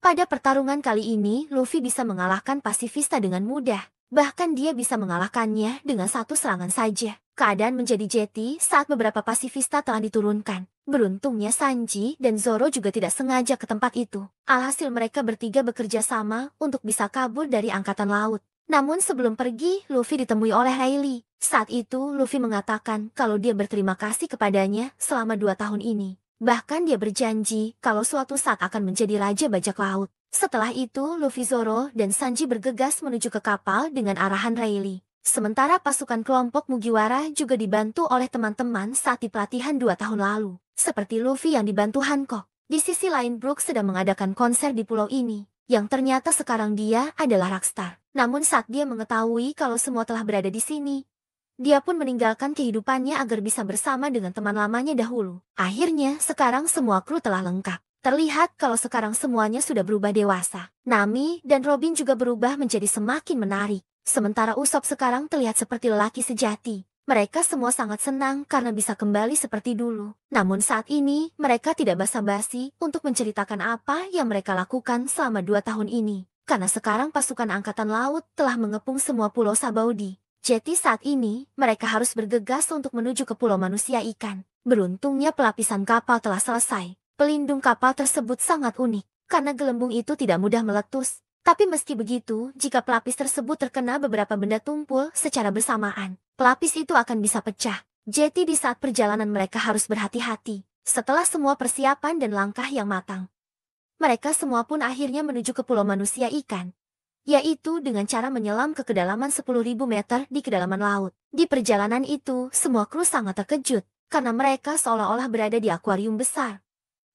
Pada pertarungan kali ini, Luffy bisa mengalahkan pasifista dengan mudah. Bahkan dia bisa mengalahkannya dengan satu serangan saja. Keadaan menjadi jeti saat beberapa pasifista telah diturunkan. Beruntungnya Sanji dan Zoro juga tidak sengaja ke tempat itu. Alhasil mereka bertiga bekerja sama untuk bisa kabur dari angkatan laut. Namun sebelum pergi, Luffy ditemui oleh Rayleigh. Saat itu, Luffy mengatakan kalau dia berterima kasih kepadanya selama 2 tahun ini. Bahkan dia berjanji kalau suatu saat akan menjadi Raja Bajak Laut. Setelah itu, Luffy, Zoro, dan Sanji bergegas menuju ke kapal dengan arahan Rayleigh. Sementara pasukan kelompok Mugiwara juga dibantu oleh teman-teman saat di pelatihan 2 tahun lalu. Seperti Luffy yang dibantu Hancock. Di sisi lain Brook sedang mengadakan konser di pulau ini. Yang ternyata sekarang dia adalah rockstar. Namun saat dia mengetahui kalau semua telah berada di sini, dia pun meninggalkan kehidupannya agar bisa bersama dengan teman lamanya dahulu. Akhirnya, sekarang semua kru telah lengkap. Terlihat kalau sekarang semuanya sudah berubah dewasa. Nami dan Robin juga berubah menjadi semakin menarik. Sementara Usopp sekarang terlihat seperti lelaki sejati. Mereka semua sangat senang karena bisa kembali seperti dulu. Namun saat ini, mereka tidak basa-basi untuk menceritakan apa yang mereka lakukan selama 2 tahun ini. Karena sekarang pasukan angkatan laut telah mengepung semua pulau Sabaudi. Jadi saat ini, mereka harus bergegas untuk menuju ke pulau manusia ikan. Beruntungnya pelapisan kapal telah selesai. Pelindung kapal tersebut sangat unik, karena gelembung itu tidak mudah meletus. Tapi meski begitu, jika pelapis tersebut terkena beberapa benda tumpul secara bersamaan, pelapis itu akan bisa pecah. Jadi di saat perjalanan mereka harus berhati-hati. Setelah semua persiapan dan langkah yang matang, mereka semua pun akhirnya menuju ke pulau manusia ikan. Yaitu dengan cara menyelam ke kedalaman 10.000 meter di kedalaman laut. Di perjalanan itu, semua kru sangat terkejut, karena mereka seolah-olah berada di akuarium besar.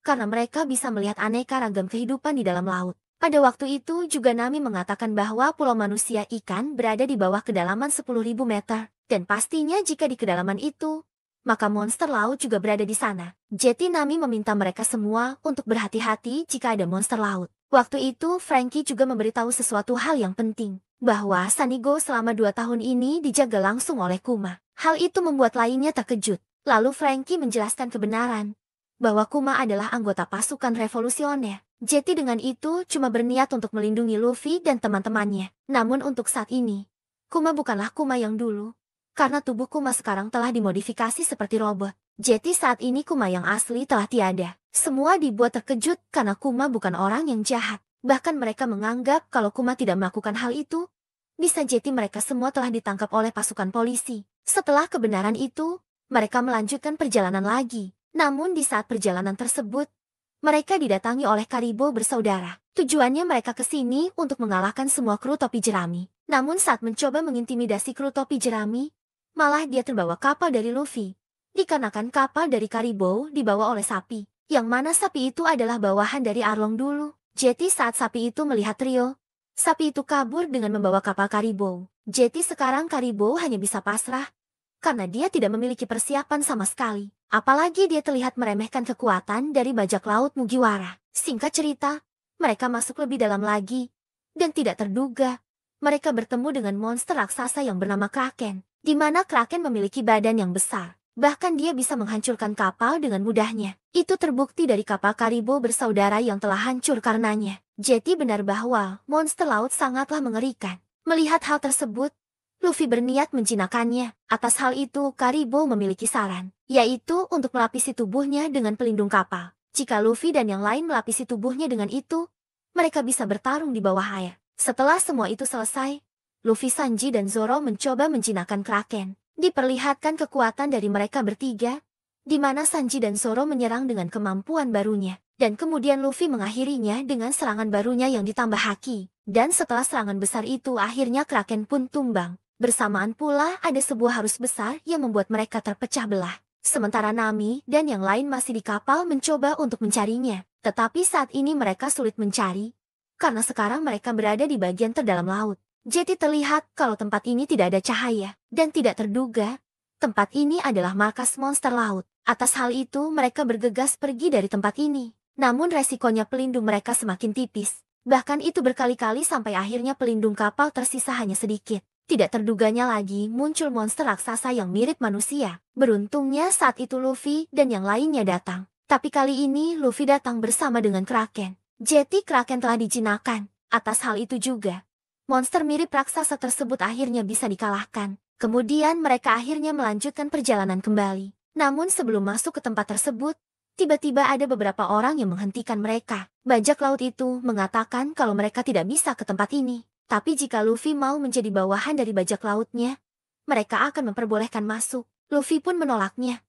Karena mereka bisa melihat aneka ragam kehidupan di dalam laut. Pada waktu itu juga Nami mengatakan bahwa pulau manusia ikan berada di bawah kedalaman 10.000 meter. Dan pastinya jika di kedalaman itu, maka monster laut juga berada di sana. Jadi Nami meminta mereka semua untuk berhati-hati jika ada monster laut. Waktu itu Franky juga memberitahu sesuatu hal yang penting, bahwa Sanigo selama 2 tahun ini dijaga langsung oleh Kuma. Hal itu membuat lainnya terkejut. Lalu Franky menjelaskan kebenaran, bahwa Kuma adalah anggota pasukan revolusioner. Jadi dengan itu cuma berniat untuk melindungi Luffy dan teman-temannya. Namun untuk saat ini, Kuma bukanlah Kuma yang dulu. Karena tubuh Kuma sekarang telah dimodifikasi seperti robot. Jadi saat ini Kuma yang asli telah tiada. Semua dibuat terkejut karena Kuma bukan orang yang jahat. Bahkan mereka menganggap kalau Kuma tidak melakukan hal itu, bisa jadi mereka semua telah ditangkap oleh pasukan polisi. Setelah kebenaran itu, mereka melanjutkan perjalanan lagi. Namun di saat perjalanan tersebut, mereka didatangi oleh Karibo bersaudara. Tujuannya mereka ke sini untuk mengalahkan semua kru topi jerami. Namun saat mencoba mengintimidasi kru topi jerami, malah dia terbawa kapal dari Luffy. Dikarenakan kapal dari Karibo dibawa oleh sapi, yang mana sapi itu adalah bawahan dari Arlong dulu. Jadi saat sapi itu melihat trio, sapi itu kabur dengan membawa kapal Karibo. Jadi sekarang Karibo hanya bisa pasrah, karena dia tidak memiliki persiapan sama sekali. Apalagi dia terlihat meremehkan kekuatan dari bajak laut Mugiwara. Singkat cerita, mereka masuk lebih dalam lagi. Dan tidak terduga, mereka bertemu dengan monster raksasa yang bernama Kraken. Di mana Kraken memiliki badan yang besar. Bahkan dia bisa menghancurkan kapal dengan mudahnya. Itu terbukti dari kapal Karibo bersaudara yang telah hancur karenanya. Jadi benar bahwa monster laut sangatlah mengerikan. Melihat hal tersebut, Luffy berniat menjinakkannya. Atas hal itu, Karibo memiliki saran, yaitu untuk melapisi tubuhnya dengan pelindung kapal. Jika Luffy dan yang lain melapisi tubuhnya dengan itu, mereka bisa bertarung di bawah air. Setelah semua itu selesai, Luffy, Sanji, dan Zoro mencoba menjinakkan Kraken. Diperlihatkan kekuatan dari mereka bertiga, di mana Sanji dan Zoro menyerang dengan kemampuan barunya. Dan kemudian Luffy mengakhirinya dengan serangan barunya yang ditambah haki. Dan setelah serangan besar itu akhirnya Kraken pun tumbang. Bersamaan pula ada sebuah arus besar yang membuat mereka terpecah belah. Sementara Nami dan yang lain masih di kapal mencoba untuk mencarinya. Tetapi saat ini mereka sulit mencari, karena sekarang mereka berada di bagian terdalam laut. Jadi terlihat kalau tempat ini tidak ada cahaya. Dan tidak terduga, tempat ini adalah markas monster laut. Atas hal itu mereka bergegas pergi dari tempat ini. Namun resikonya pelindung mereka semakin tipis. Bahkan itu berkali-kali sampai akhirnya pelindung kapal tersisa hanya sedikit. Tidak terduganya lagi muncul monster raksasa yang mirip manusia. Beruntungnya saat itu Luffy dan yang lainnya datang. Tapi kali ini Luffy datang bersama dengan Kraken. Jetty Kraken telah dijinakkan. Atas hal itu juga, monster mirip raksasa tersebut akhirnya bisa dikalahkan. Kemudian mereka akhirnya melanjutkan perjalanan kembali. Namun sebelum masuk ke tempat tersebut, tiba-tiba ada beberapa orang yang menghentikan mereka. Bajak laut itu mengatakan kalau mereka tidak bisa ke tempat ini. Tapi jika Luffy mau menjadi bawahan dari bajak lautnya, mereka akan memperbolehkan masuk. Luffy pun menolaknya.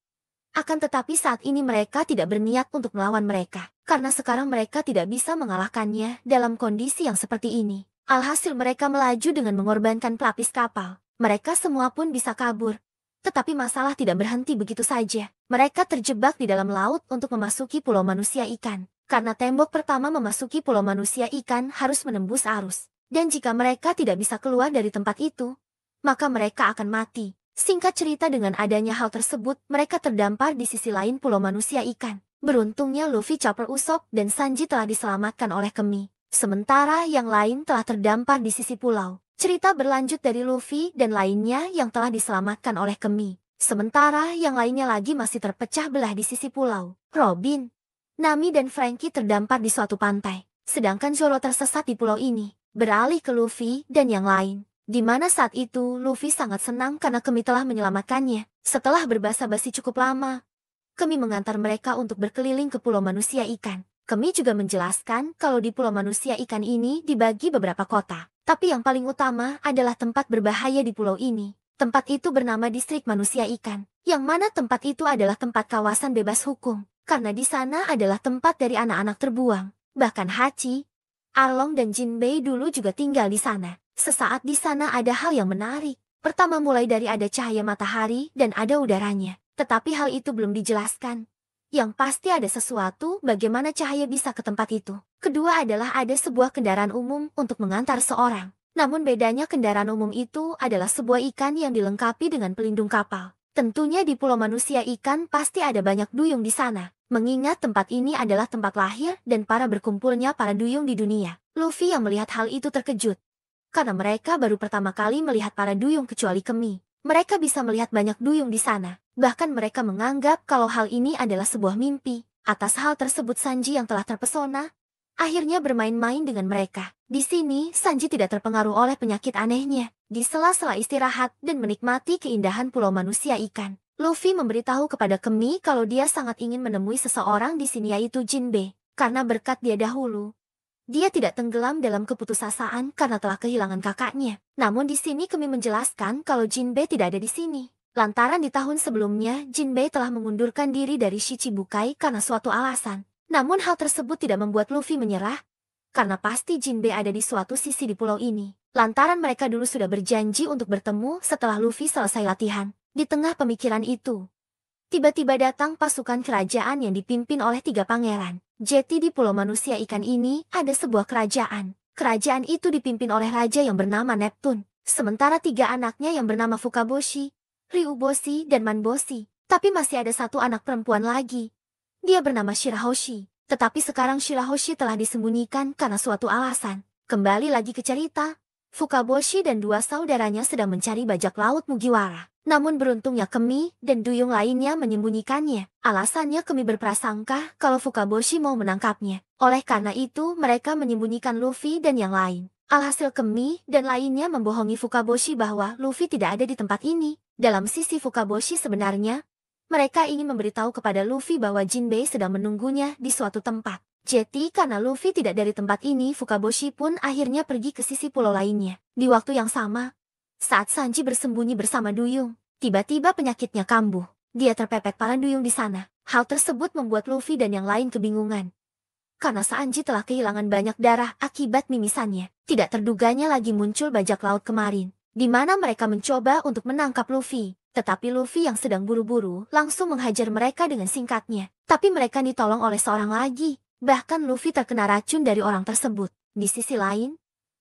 Akan tetapi saat ini mereka tidak berniat untuk melawan mereka. Karena sekarang mereka tidak bisa mengalahkannya dalam kondisi yang seperti ini. Alhasil mereka melaju dengan mengorbankan pelapis kapal. Mereka semua pun bisa kabur. Tetapi masalah tidak berhenti begitu saja. Mereka terjebak di dalam laut untuk memasuki pulau manusia ikan. Karena tembok pertama memasuki pulau manusia ikan harus menembus arus. Dan jika mereka tidak bisa keluar dari tempat itu, maka mereka akan mati. Singkat cerita, dengan adanya hal tersebut, mereka terdampar di sisi lain pulau manusia ikan. Beruntungnya Luffy, Chopper, Usopp, dan Sanji telah diselamatkan oleh Kemi. Sementara yang lain telah terdampar di sisi pulau. Cerita berlanjut dari Luffy dan lainnya yang telah diselamatkan oleh Kemi. Sementara yang lainnya lagi masih terpecah belah di sisi pulau. Robin, Nami, dan Franky terdampar di suatu pantai. Sedangkan Zoro tersesat di pulau ini, beralih ke Luffy dan yang lain. Di mana saat itu Luffy sangat senang karena Kemi telah menyelamatkannya. Setelah berbasa-basi cukup lama, Kemi mengantar mereka untuk berkeliling ke pulau manusia ikan. Kemi juga menjelaskan kalau di pulau manusia ikan ini dibagi beberapa kota. Tapi yang paling utama adalah tempat berbahaya di pulau ini. Tempat itu bernama distrik manusia ikan. Yang mana tempat itu adalah tempat kawasan bebas hukum. Karena di sana adalah tempat dari anak-anak terbuang. Bahkan Hachi, Arlong, dan Jinbei dulu juga tinggal di sana. Sesaat di sana ada hal yang menarik. Pertama mulai dari ada cahaya matahari dan ada udaranya. Tetapi hal itu belum dijelaskan. Yang pasti ada sesuatu bagaimana cahaya bisa ke tempat itu. Kedua adalah ada sebuah kendaraan umum untuk mengantar seorang. Namun bedanya kendaraan umum itu adalah sebuah ikan yang dilengkapi dengan pelindung kapal. Tentunya di pulau manusia ikan pasti ada banyak duyung di sana. Mengingat tempat ini adalah tempat lahir dan para berkumpulnya para duyung di dunia. Luffy yang melihat hal itu terkejut. Karena mereka baru pertama kali melihat para duyung kecuali Kemi. Mereka bisa melihat banyak duyung di sana. Bahkan mereka menganggap kalau hal ini adalah sebuah mimpi. Atas hal tersebut Sanji yang telah terpesona, akhirnya bermain-main dengan mereka. Di sini Sanji tidak terpengaruh oleh penyakit anehnya. Di sela-sela istirahat dan menikmati keindahan pulau manusia ikan, Luffy memberitahu kepada Kemi kalau dia sangat ingin menemui seseorang di sini, yaitu Jinbei. Karena berkat dia dahulu, dia tidak tenggelam dalam keputusasaan karena telah kehilangan kakaknya. Namun di sini Kemi menjelaskan kalau Jinbei tidak ada di sini. Lantaran di tahun sebelumnya Jinbei telah mengundurkan diri dari Shichibukai karena suatu alasan. Namun hal tersebut tidak membuat Luffy menyerah. Karena pasti Jinbei ada di suatu sisi di pulau ini. Lantaran mereka dulu sudah berjanji untuk bertemu setelah Luffy selesai latihan. Di tengah pemikiran itu, tiba-tiba datang pasukan kerajaan yang dipimpin oleh 3 pangeran. Jadi di pulau manusia ikan ini ada sebuah kerajaan. Kerajaan itu dipimpin oleh raja yang bernama Neptune. Sementara 3 anaknya yang bernama Fukaboshi, Ryuboshi, dan Manboshi. Tapi masih ada satu anak perempuan lagi. Dia bernama Shirahoshi. Tetapi sekarang Shirahoshi telah disembunyikan karena suatu alasan. Kembali lagi ke cerita, Fukaboshi dan 2 saudaranya sedang mencari bajak laut Mugiwara. Namun beruntungnya Kemi dan duyung lainnya menyembunyikannya. Alasannya Kemi berprasangka kalau Fukaboshi mau menangkapnya. Oleh karena itu mereka menyembunyikan Luffy dan yang lain. Alhasil Kemi dan lainnya membohongi Fukaboshi bahwa Luffy tidak ada di tempat ini. Dalam sisi Fukaboshi sebenarnya, mereka ingin memberitahu kepada Luffy bahwa Jinbei sedang menunggunya di suatu tempat. Jadi karena Luffy tidak dari tempat ini, Fukaboshi pun akhirnya pergi ke sisi pulau lainnya. Di waktu yang sama, saat Sanji bersembunyi bersama duyung, tiba-tiba penyakitnya kambuh. Dia terpepet para duyung di sana. Hal tersebut membuat Luffy dan yang lain kebingungan. Karena Sanji telah kehilangan banyak darah akibat mimisannya. Tidak terduganya lagi muncul bajak laut kemarin, di mana mereka mencoba untuk menangkap Luffy. Tetapi Luffy yang sedang buru-buru langsung menghajar mereka dengan singkatnya. Tapi mereka ditolong oleh seorang lagi. Bahkan Luffy terkena racun dari orang tersebut. Di sisi lain,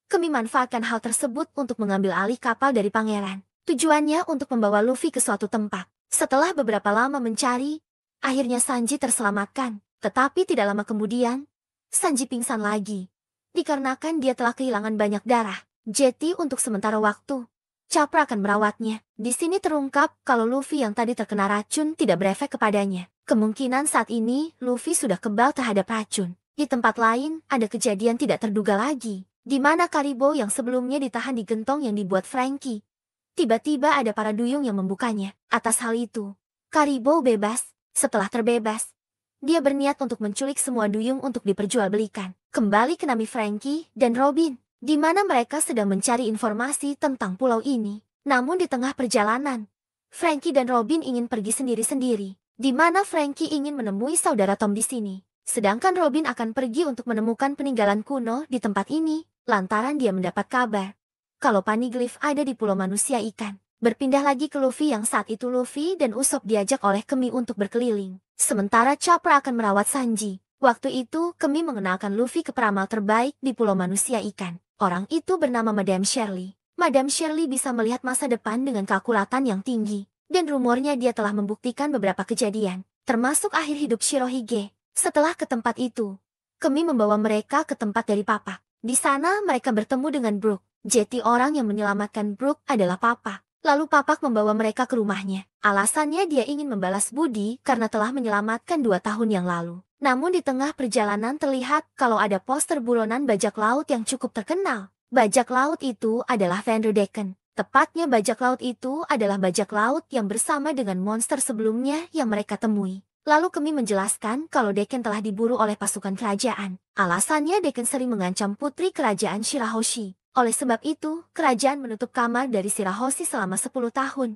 Kemi manfaatkan hal tersebut untuk mengambil alih kapal dari pangeran. Tujuannya untuk membawa Luffy ke suatu tempat. Setelah beberapa lama mencari, akhirnya Sanji terselamatkan. Tetapi tidak lama kemudian, Sanji pingsan lagi. Dikarenakan dia telah kehilangan banyak darah. Jadi untuk sementara waktu, Chopper akan merawatnya. Di sini terungkap kalau Luffy yang tadi terkena racun tidak berefek kepadanya. Kemungkinan saat ini Luffy sudah kebal terhadap racun. Di tempat lain, ada kejadian tidak terduga lagi, di mana Karibo yang sebelumnya ditahan di gentong yang dibuat Frankie. Tiba-tiba ada para duyung yang membukanya. Atas hal itu, Karibo bebas. Setelah terbebas, dia berniat untuk menculik semua duyung untuk diperjualbelikan. Kembali ke Nami, Frankie dan Robin, di mana mereka sedang mencari informasi tentang pulau ini. Namun di tengah perjalanan, Frankie dan Robin ingin pergi sendiri-sendiri, di mana Frankie ingin menemui saudara Tom di sini. Sedangkan Robin akan pergi untuk menemukan peninggalan kuno di tempat ini, lantaran dia mendapat kabar kalau Poneglyph ada di Pulau Manusia Ikan. Berpindah lagi ke Luffy yang saat itu Luffy dan Usopp diajak oleh Kemi untuk berkeliling. Sementara Chopper akan merawat Sanji. Waktu itu Kemi mengenalkan Luffy ke peramal terbaik di Pulau Manusia Ikan. Orang itu bernama Madame Shirley. Madame Shirley bisa melihat masa depan dengan kalkulatan yang tinggi. Dan rumornya dia telah membuktikan beberapa kejadian, termasuk akhir hidup Shirohige. Setelah ke tempat itu, Kemi membawa mereka ke tempat dari Papa. Di sana mereka bertemu dengan Brook. Jadi orang yang menyelamatkan Brook adalah Papa. Lalu Papak membawa mereka ke rumahnya. Alasannya dia ingin membalas budi karena telah menyelamatkan 2 tahun yang lalu. Namun di tengah perjalanan terlihat kalau ada poster buronan bajak laut yang cukup terkenal. Bajak laut itu adalah Vanderdecken. Tepatnya bajak laut itu adalah bajak laut yang bersama dengan monster sebelumnya yang mereka temui. Lalu Kemi menjelaskan kalau Decken telah diburu oleh pasukan kerajaan. Alasannya Decken sering mengancam putri kerajaan Shirahoshi. Oleh sebab itu, kerajaan menutup kamar dari Shirahoshi selama 10 tahun,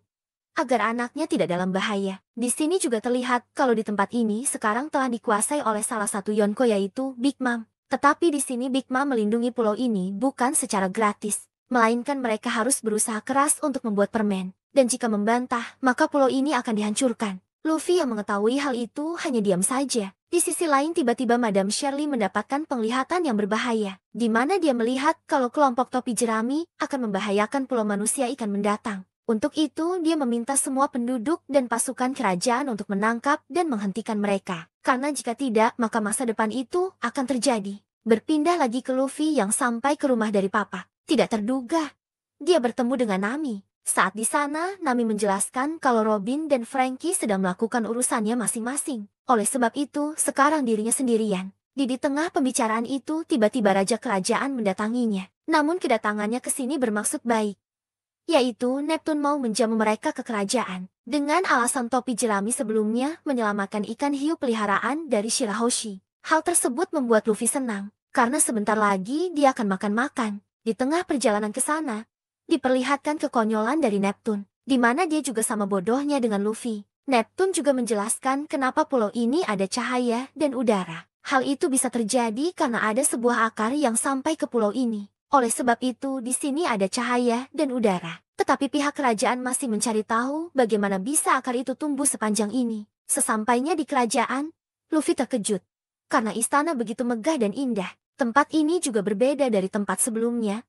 agar anaknya tidak dalam bahaya. Di sini juga terlihat kalau di tempat ini sekarang telah dikuasai oleh salah satu Yonko yaitu Big Mom. Tetapi di sini Big Mom melindungi pulau ini bukan secara gratis, melainkan mereka harus berusaha keras untuk membuat permen. Dan jika membantah, maka pulau ini akan dihancurkan. Luffy yang mengetahui hal itu hanya diam saja. Di sisi lain tiba-tiba Madame Shirley mendapatkan penglihatan yang berbahaya, di mana dia melihat kalau kelompok topi jerami akan membahayakan Pulau Manusia Ikan mendatang. Untuk itu dia meminta semua penduduk dan pasukan kerajaan untuk menangkap dan menghentikan mereka. Karena jika tidak maka masa depan itu akan terjadi. Berpindah lagi ke Luffy yang sampai ke rumah dari Papa. Tidak terduga, dia bertemu dengan Nami. Saat di sana, Nami menjelaskan kalau Robin dan Frankie sedang melakukan urusannya masing-masing. Oleh sebab itu, sekarang dirinya sendirian. Di tengah pembicaraan itu, tiba-tiba Raja Kerajaan mendatanginya. Namun kedatangannya ke sini bermaksud baik, yaitu Neptune mau menjamu mereka ke kerajaan. Dengan alasan topi jerami sebelumnya menyelamatkan ikan hiu peliharaan dari Shirahoshi. Hal tersebut membuat Luffy senang, karena sebentar lagi dia akan makan-makan. Di tengah perjalanan ke sana, diperlihatkan kekonyolan dari Neptune, di mana dia juga sama bodohnya dengan Luffy. Neptune juga menjelaskan kenapa pulau ini ada cahaya dan udara. Hal itu bisa terjadi karena ada sebuah akar yang sampai ke pulau ini. Oleh sebab itu, di sini ada cahaya dan udara. Tetapi pihak kerajaan masih mencari tahu bagaimana bisa akar itu tumbuh sepanjang ini. Sesampainya di kerajaan, Luffy terkejut. Karena istana begitu megah dan indah, tempat ini juga berbeda dari tempat sebelumnya,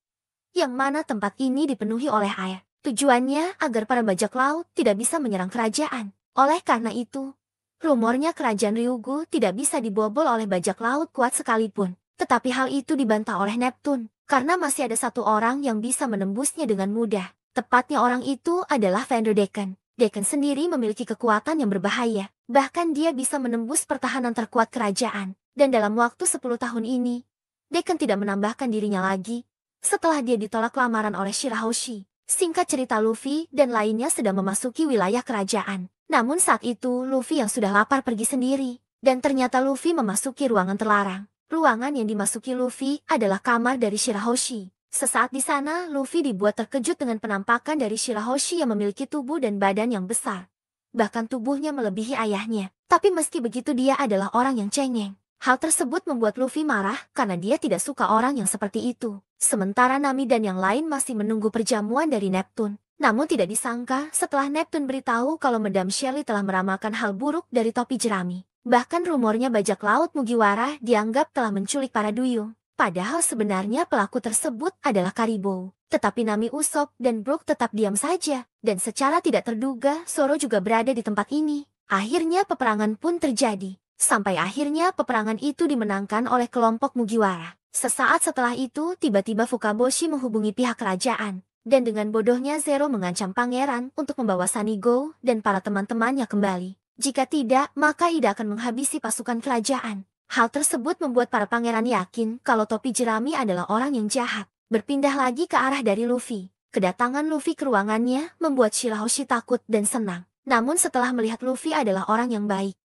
yang mana tempat ini dipenuhi oleh air. Tujuannya agar para bajak laut tidak bisa menyerang kerajaan. Oleh karena itu, rumornya kerajaan Ryugu tidak bisa dibobol oleh bajak laut kuat sekalipun. Tetapi hal itu dibantah oleh Neptune, karena masih ada satu orang yang bisa menembusnya dengan mudah. Tepatnya orang itu adalah Vanderdecken. Decken sendiri memiliki kekuatan yang berbahaya. Bahkan dia bisa menembus pertahanan terkuat kerajaan. Dan dalam waktu 10 tahun ini, Decken tidak menambahkan dirinya lagi. Setelah dia ditolak lamaran oleh Shirahoshi, singkat cerita Luffy dan lainnya sedang memasuki wilayah kerajaan. Namun saat itu Luffy yang sudah lapar pergi sendiri. Dan ternyata Luffy memasuki ruangan terlarang. Ruangan yang dimasuki Luffy adalah kamar dari Shirahoshi. Sesaat di sana Luffy dibuat terkejut dengan penampakan dari Shirahoshi yang memiliki tubuh dan badan yang besar. Bahkan tubuhnya melebihi ayahnya. Tapi meski begitu dia adalah orang yang cengeng. Hal tersebut membuat Luffy marah karena dia tidak suka orang yang seperti itu. Sementara Nami dan yang lain masih menunggu perjamuan dari Neptune. Namun tidak disangka setelah Neptune beritahu kalau Madame Shirley telah meramalkan hal buruk dari topi jerami. Bahkan rumornya bajak laut Mugiwara dianggap telah menculik para duyung. Padahal sebenarnya pelaku tersebut adalah Karibo. Tetapi Nami, Usopp, dan Brook tetap diam saja. Dan secara tidak terduga Zoro juga berada di tempat ini. Akhirnya peperangan pun terjadi. Sampai akhirnya peperangan itu dimenangkan oleh kelompok Mugiwara. Sesaat setelah itu tiba-tiba Fukaboshi menghubungi pihak kerajaan. Dan dengan bodohnya Zero mengancam pangeran untuk membawa Sanigo dan para teman-temannya kembali. Jika tidak, maka Ida akan menghabisi pasukan kerajaan. Hal tersebut membuat para pangeran yakin kalau topi jerami adalah orang yang jahat. Berpindah lagi ke arah dari Luffy. Kedatangan Luffy ke ruangannya membuat Shirahoshi takut dan senang. Namun setelah melihat Luffy adalah orang yang baik,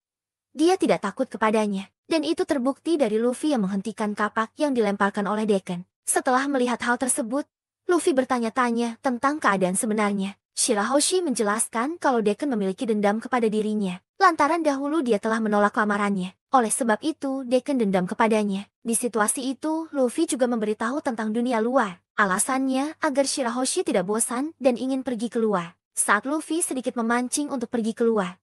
dia tidak takut kepadanya. Dan itu terbukti dari Luffy yang menghentikan kapak yang dilemparkan oleh Dekken. Setelah melihat hal tersebut, Luffy bertanya-tanya tentang keadaan sebenarnya. Shirahoshi menjelaskan kalau Dekken memiliki dendam kepada dirinya. Lantaran dahulu dia telah menolak lamarannya. Oleh sebab itu, Dekken dendam kepadanya. Di situasi itu, Luffy juga memberitahu tentang dunia luar. Alasannya agar Shirahoshi tidak bosan dan ingin pergi keluar. Saat Luffy sedikit memancing untuk pergi keluar,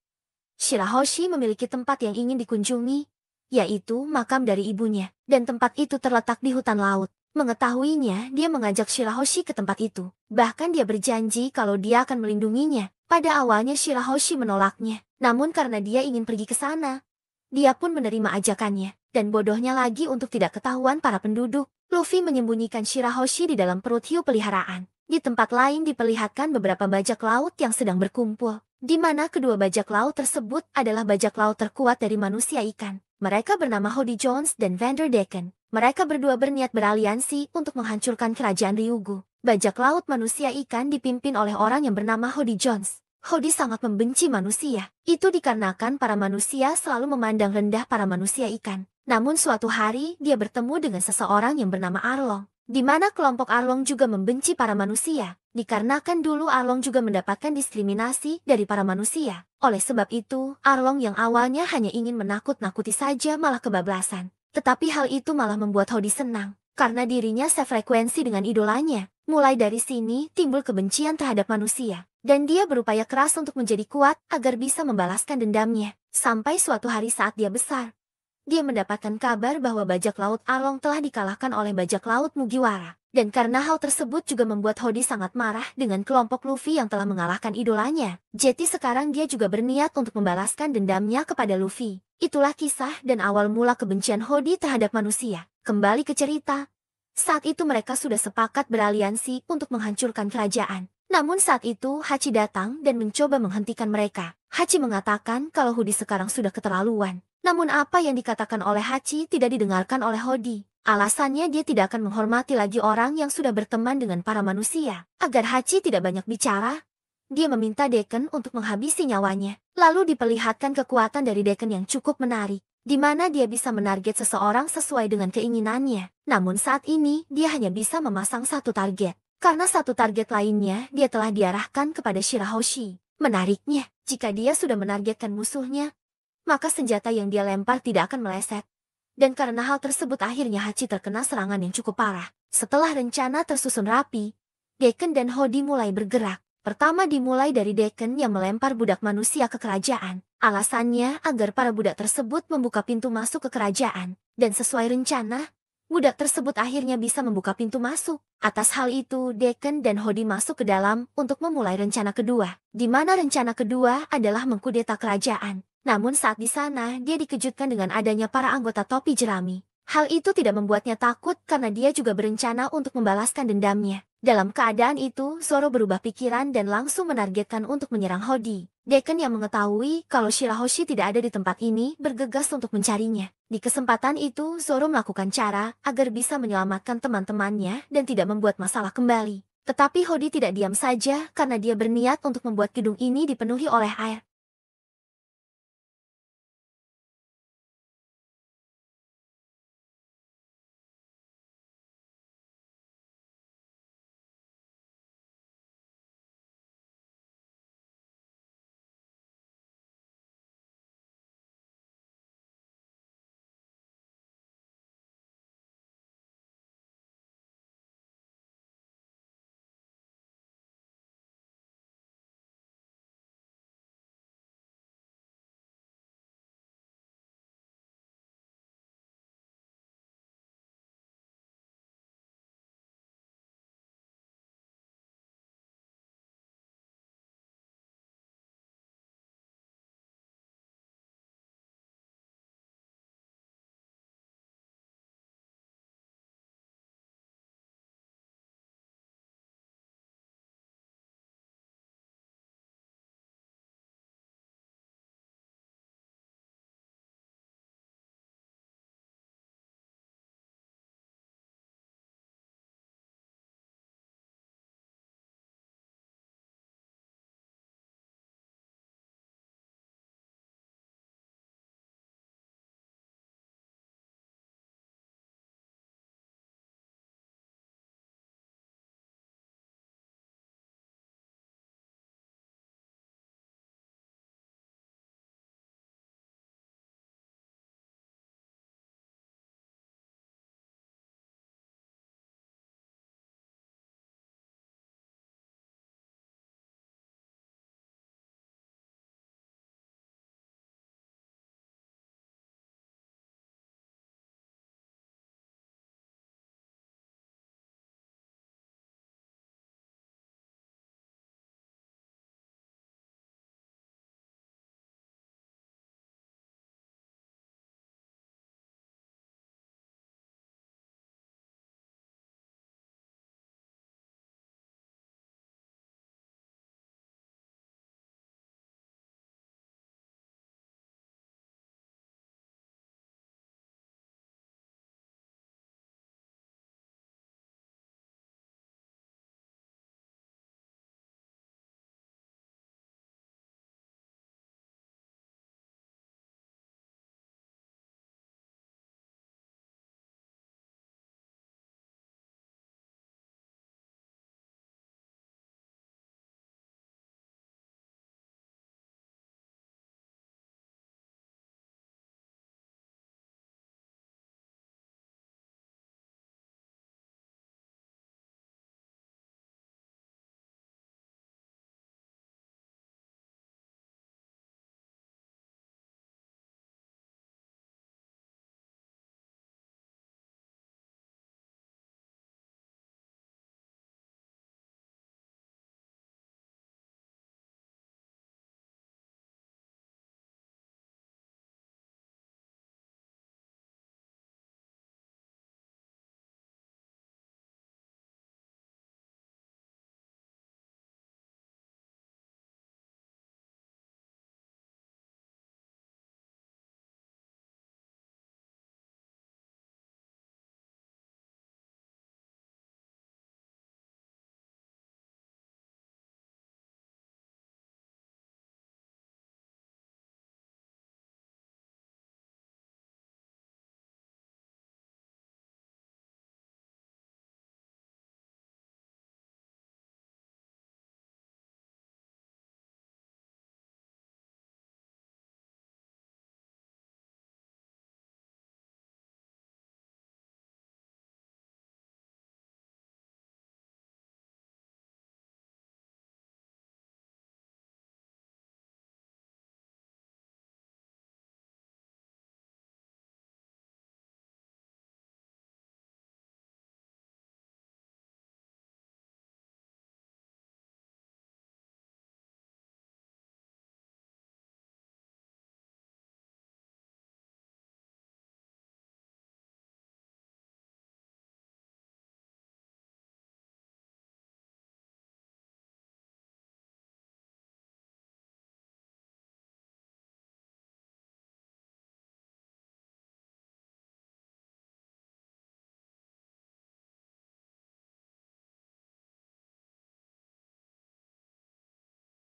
Shirahoshi memiliki tempat yang ingin dikunjungi, yaitu makam dari ibunya, dan tempat itu terletak di hutan laut. Mengetahuinya, dia mengajak Shirahoshi ke tempat itu. Bahkan dia berjanji kalau dia akan melindunginya. Pada awalnya Shirahoshi menolaknya, namun karena dia ingin pergi ke sana, dia pun menerima ajakannya. Dan bodohnya lagi untuk tidak ketahuan para penduduk, Luffy menyembunyikan Shirahoshi di dalam perut hiu peliharaan. Di tempat lain diperlihatkan beberapa bajak laut yang sedang berkumpul, di mana kedua bajak laut tersebut adalah bajak laut terkuat dari manusia ikan. Mereka bernama Hody Jones dan Vander Decken. Mereka berdua berniat beraliansi untuk menghancurkan kerajaan Ryugu. Bajak laut manusia ikan dipimpin oleh orang yang bernama Hody Jones. Hody sangat membenci manusia. Itu dikarenakan para manusia selalu memandang rendah para manusia ikan. Namun suatu hari dia bertemu dengan seseorang yang bernama Arlong, di mana kelompok Arlong juga membenci para manusia. Dikarenakan dulu Arlong juga mendapatkan diskriminasi dari para manusia. Oleh sebab itu, Arlong yang awalnya hanya ingin menakut-nakuti saja malah kebablasan. Tetapi hal itu malah membuat Hody senang, karena dirinya sefrekuensi dengan idolanya. Mulai dari sini timbul kebencian terhadap manusia, dan dia berupaya keras untuk menjadi kuat agar bisa membalaskan dendamnya. Sampai suatu hari saat dia besar, dia mendapatkan kabar bahwa bajak laut Arlong telah dikalahkan oleh bajak laut Mugiwara. Dan karena hal tersebut juga membuat Hody sangat marah dengan kelompok Luffy yang telah mengalahkan idolanya. Jadi sekarang dia juga berniat untuk membalaskan dendamnya kepada Luffy. Itulah kisah dan awal mula kebencian Hody terhadap manusia. Kembali ke cerita. Saat itu mereka sudah sepakat beraliansi untuk menghancurkan kerajaan. Namun saat itu Hachi datang dan mencoba menghentikan mereka. Hachi mengatakan kalau Hody sekarang sudah keterlaluan. Namun apa yang dikatakan oleh Hachi tidak didengarkan oleh Hody. Alasannya dia tidak akan menghormati lagi orang yang sudah berteman dengan para manusia. Agar Hachi tidak banyak bicara, dia meminta Dekken untuk menghabisi nyawanya. Lalu diperlihatkan kekuatan dari Dekken yang cukup menarik, di mana dia bisa menarget seseorang sesuai dengan keinginannya. Namun saat ini dia hanya bisa memasang satu target, karena satu target lainnya dia telah diarahkan kepada Shirahoshi. Menariknya, jika dia sudah menargetkan musuhnya, maka senjata yang dia lempar tidak akan meleset. Dan karena hal tersebut akhirnya Hachi terkena serangan yang cukup parah. Setelah rencana tersusun rapi, Dekken dan Hody mulai bergerak. Pertama dimulai dari Dekken yang melempar budak manusia ke kerajaan. Alasannya agar para budak tersebut membuka pintu masuk ke kerajaan. Dan sesuai rencana, budak tersebut akhirnya bisa membuka pintu masuk. Atas hal itu, Dekken dan Hody masuk ke dalam untuk memulai rencana kedua. Di mana rencana kedua adalah mengkudeta kerajaan. Namun saat di sana, dia dikejutkan dengan adanya para anggota topi jerami. Hal itu tidak membuatnya takut karena dia juga berencana untuk membalaskan dendamnya. Dalam keadaan itu, Zoro berubah pikiran dan langsung menargetkan untuk menyerang Hody. Dekken yang mengetahui kalau Shirahoshi tidak ada di tempat ini bergegas untuk mencarinya. Di kesempatan itu, Zoro melakukan cara agar bisa menyelamatkan teman-temannya dan tidak membuat masalah kembali. Tetapi Hody tidak diam saja karena dia berniat untuk membuat gedung ini dipenuhi oleh air.